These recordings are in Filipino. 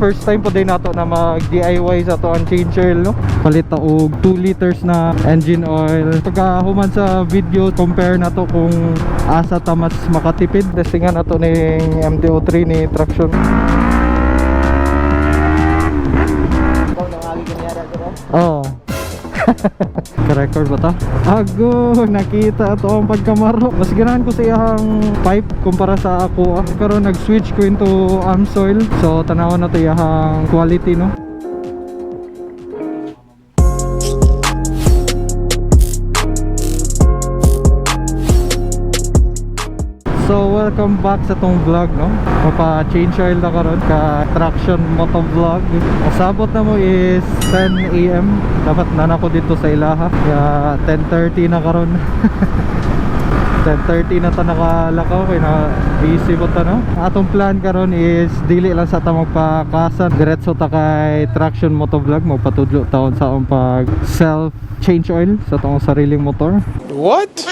First time po din nato na mag DIY sa to ang change oil, no? Palit ta og 2 liters na engine oil. Pagka human sa video, compare na to kung asa ta mas makatipid. Testingan na to ning MTO3 ni traction. Oh. Ka-record ba ta? Ago, nakita ito ang pagkamaro. Mas ganahan ko sa iyang pipe kumpara sa ako. Pero nag-switch ko into Amsoil. So tanawan na ito iyang quality, no? So welcome back sa tong vlog, no? Mapa-change oil na karon ka traction moto vlog. Asabot na mo is 10 AM. Dapat na ako dito sa Ilaha. Kaya 10:30 na karon. 10:30 na ta nakalakaw kay na busy mo ta, no? Atong plan karon is dili lang sa ta magpakasan. Diretso ta kay traction moto vlog, magpatudlo taon sa akong pag self change oil sa tong sariling motor. What?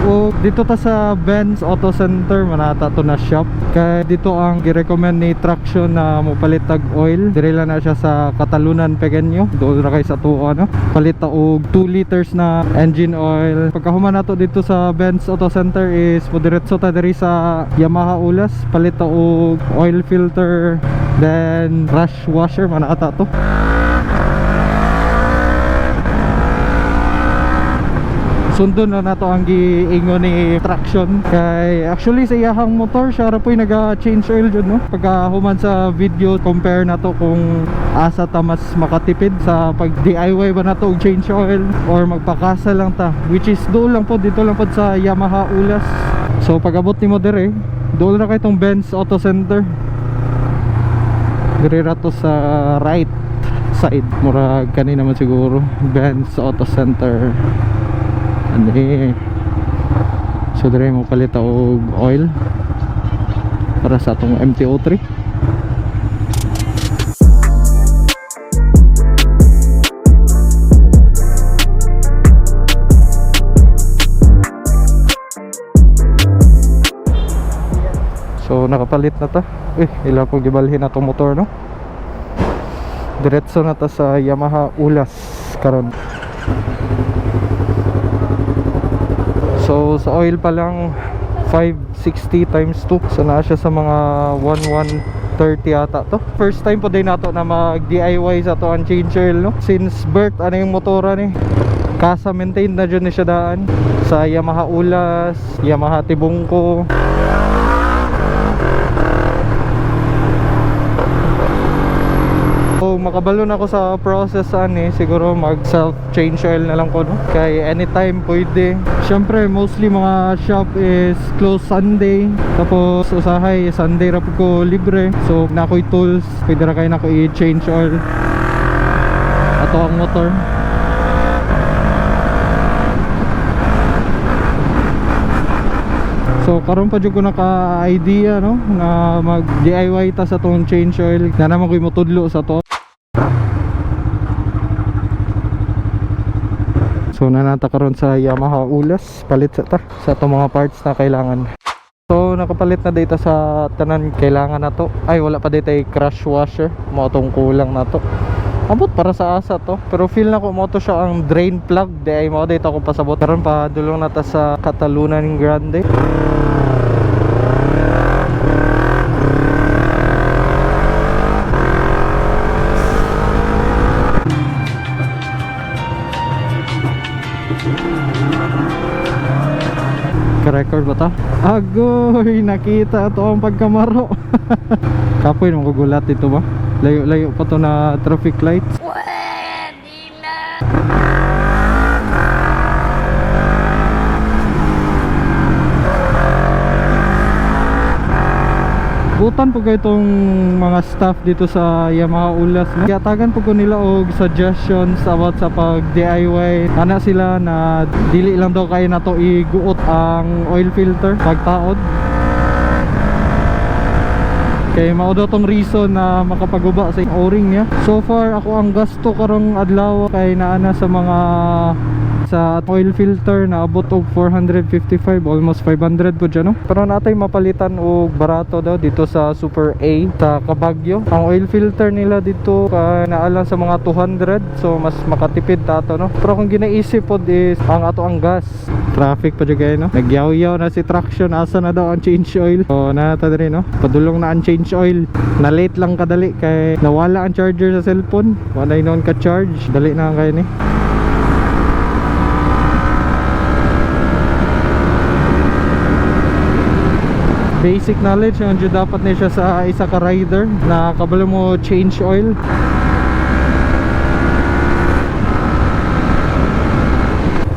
O dito ta sa Benz Auto Center, manata to na shop. Kaya dito ang gi-recommend ni Traction na mopalit tag oil. Dire lang na siya sa Katalunan, Pequeño. Doon ra kay sa tuo, no? Palit ta og 2 liters na engine oil. Pagkahuman nato dito sa Benz Auto Center is diretso ta diri sa Yamaha Ulas. Palit ta og oil filter, then rush washer, manata to. Sundon na nato ang giingon ni Traction. Kay actually sa iyahang motor siya ra po'y naga-change oil jud, no? Pagka human sa video, compare nato kung asa ta mas makatipid sa pag DIY ba nato og change oil or magpakasa lang ta, which is doon lang po, dito lang po sa Yamaha Ulas. So pag abot nimo dire, doon ra kay tong Benz Auto Center. Dire ra to sa right side, murag kanina man siguro Benz Auto Center. So dire mo palit og oil para sa atong MTO3. So nakapalit na ta. Ila ko gibalhin na tong motor, no? Diretso na ta sa Yamaha Ulas karon. So sa oil pa lang 560 times 2. So na siya sa mga 1130 ata to. First time po din nato na mag DIY sa to ang change oil, no? Since birth ano yung motora ni kasa maintain na dyan ni siya daan sa Yamaha Ulas, Yamaha Tibungko. So makabalon ako sa process siguro mag self change oil na lang ko, no? Kay anytime pwede. Syempre mostly mga shop is close Sunday. Tapos usahay Sunday ra pud ko libre. So na ako'y tools, pwede ra kay na ko i-change oil ato ang motor. So karon pa jud ko naka-idea, no, na mag DIY ta sa tong change oil. Na naman ko'y motudlo sa to. So nanata karon sa Yamaha Ulas, palit sa ta sa itong mga parts na kailangan. So nakapalit na dito sa tanan kailangan na to. Ay wala pa dito ay crash washer, mo tong kulang na to. Abot para sa asa to, pero feel na ko mo to siya ang drain plug. Di ay mo dito ako pasabot. Karon pa dulong na ta sa Katalunan Grande. Ka-record ba ta? Agoy, nakita ito ang pagkamaro. Kapoy nung gugulat dito ba? Layo-layo pa to na traffic lights. Pwede na. Butan po kayo itong mga staff dito sa Yamaha Ulas, no? Yatagan po ko nila og suggestions about sa pag DIY. Ana sila na dili lang daw kayo na to iguot ang oil filter pagtaod. Kay mao daw tong reason na makapaguba sa o-ring niya. So far ako ang gasto karong adlaw kay naana sa mga sa oil filter na abot og 455, almost 500 po dyan, no? Pero natay mapalitan og barato daw dito sa Super A sa Kabagyo. Ang oil filter nila dito naalang sa mga 200, so mas makatipid tato, no? Pero kung ginaisip po is ang ato ang gas, traffic pa dyan kayo, no? Nagyaw-yaw na si Traction, asa na daw ang change oil. So nata rin, no? Padulong na ang change oil, na late lang kadali kay nawala ang charger sa cellphone, wala noon ka charge, dali na kayo ni. Basic knowledge yung dyan dapat na siya sa isa ka rider na kabalo mo change oil.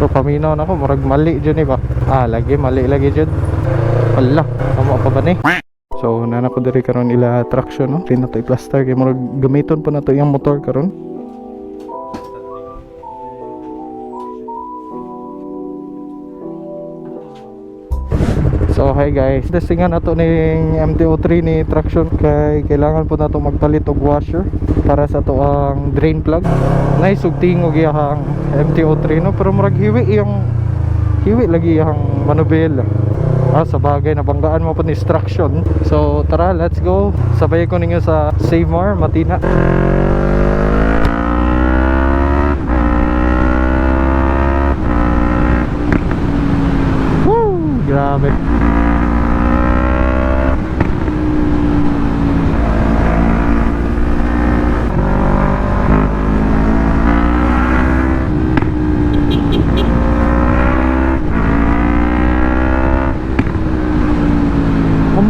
Pero paminaw na ako, murag mali dyan, ba? Lagi, mali lagi dyan. Wala, tama pa ba ni? So nana ko diri karon ila traction, no? Rin na to i-plaster kay murag gamiton pa na to yung motor karon. So hi guys, testingan nato ning MTO3 ni traction kay kailangan po nato magpalit og washer para sa to ang drain plug. Nice ug tingog iyang MTO3, no? Pero murag hiwi lagi iyang manubela. Sa bagay nabanggaan mo po ni traction. So tara, let's go. Sabay ko ninyo sa Save More Matina. Woo! Grabe.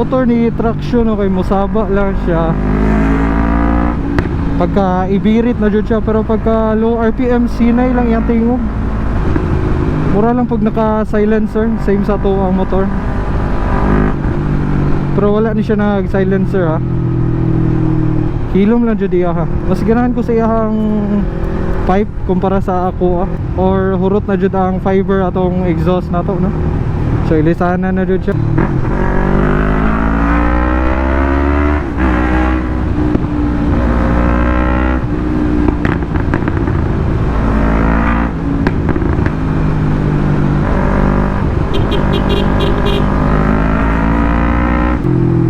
Motor ni traction, okay, musaba lang siya pagka ibirit na dyan siya, pero pagka low RPM sinay lang yung tingog. Mura lang pag naka silencer, same sa to ang motor, pero wala ni siya nag silencer, ha. Hilom lang dyan diya, ha. Mas ganahan ko sa iyang pipe kumpara sa ako, ha. Or hurot na dyan ang fiber atong exhaust na to, no? So ilisana na dyan siya.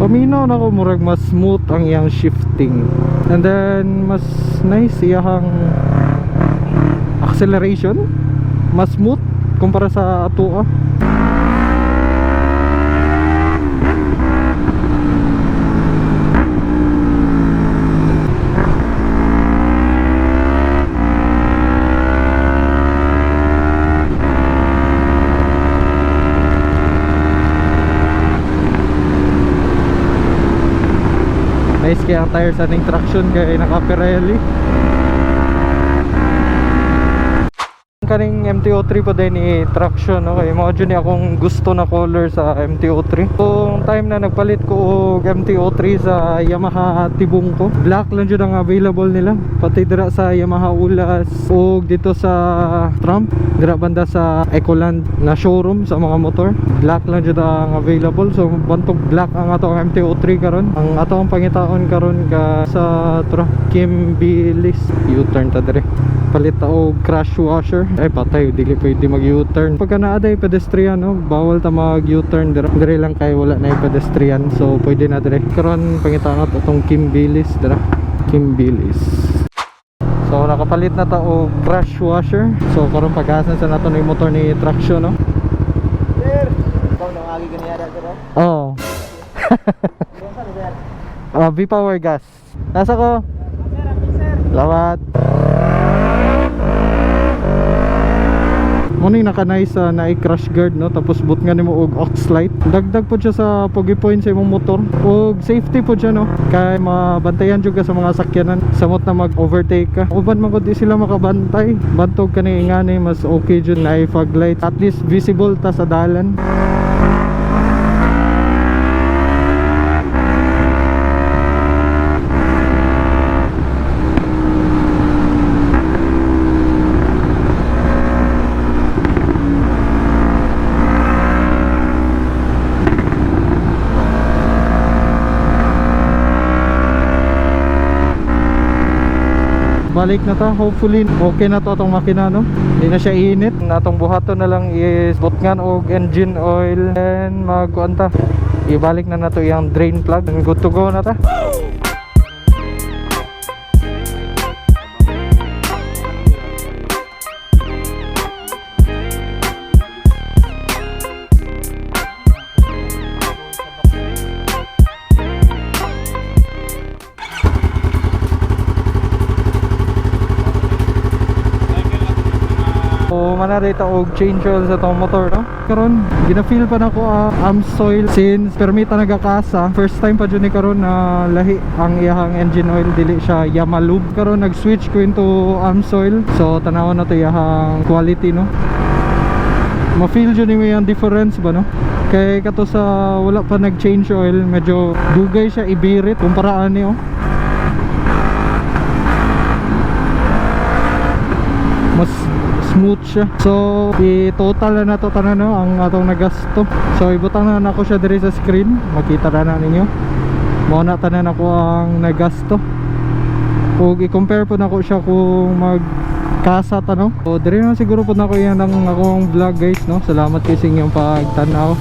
Paminaw na ko, murag mas smooth ang iyang shifting, and then mas nice iyang acceleration, mas smooth kumpara sa ato, nice kaya ang tires sa ning traction kay naka Pirelli. Kaning MTO3 pa din ni traction, no? Kay mo dyan akong gusto na color sa MTO3. Kung time na nagpalit ko og MTO3 sa Yamaha Tibong ko, black lang dyan ang available nila, pati dira sa Yamaha Ulas og dito sa Trump, dira banda sa Ecoland na showroom sa mga motor, black lang dyan ang available. So bantog black ang ato ang MTO3 karon. Ang ato ang pangitaon karon ka sa Kim Bilis U-turn ta dire, palit ta og crash washer. Ay patay, dili pwede mag U-turn pagka naaday pedestrian, no? Bawal ta mag U-turn dire lang kay wala na pedestrian, so pwede na dire karon pangitaan nato atong Kim Bilis dira, Kim Bilis. So nakapalit na ta og crash washer. So karon pagasan sa nato ni motor ni traction, no? Sir, ikaw nang agi ganyan sir. Oh. V-Power gas. Nasa ko? Lawat. Muning nakanay sa na-crash guard, no? Tapos boot nga nimo og aux light. Dagdag po siya sa pogi point sa imong motor. Og safety po siya, no? Kay mabantayan jud ka sa mga sakyanan. Samot na mag-overtake ka. Uban man gud di sila makabantay. Bantog kani ingani mas okay jud na fog light. At least visible ta sa dalan. balik na ta. Hopefully okay na to atong makina, no? Hindi na siya init. Natong buhaton na lang is butngan og engine oil and magkuan ta. Ibalik na nato yung drain plug. Good to go na ta. So manarita og change oil sa tong motor, no? Karon gina-feel pa nako Amsoil since permita nagakasa. First time pa jud ni karon na lahi ang iyahang engine oil, dili siya Yamalube. Karon nag-switch ko into Amsoil. So tanawon na to iyahang quality, no? Ma-feel jud nimo yung difference ba, no? Kay kato sa wala pa nag-change oil, medyo dugay siya ibirit kumparaan ni, oh. Mas smooth siya. So i-total na to tanan, no, ang atong nagasto. So ibutang na nako siya diri sa screen, makita na ninyo. Mao na tanan ako ang nagasto. Ug i-compare po nako siya kung magkasa ta, no. So diri na siguro po nako yan ang akong vlog, guys, no. Salamat kayo sa inyong pagtanaw.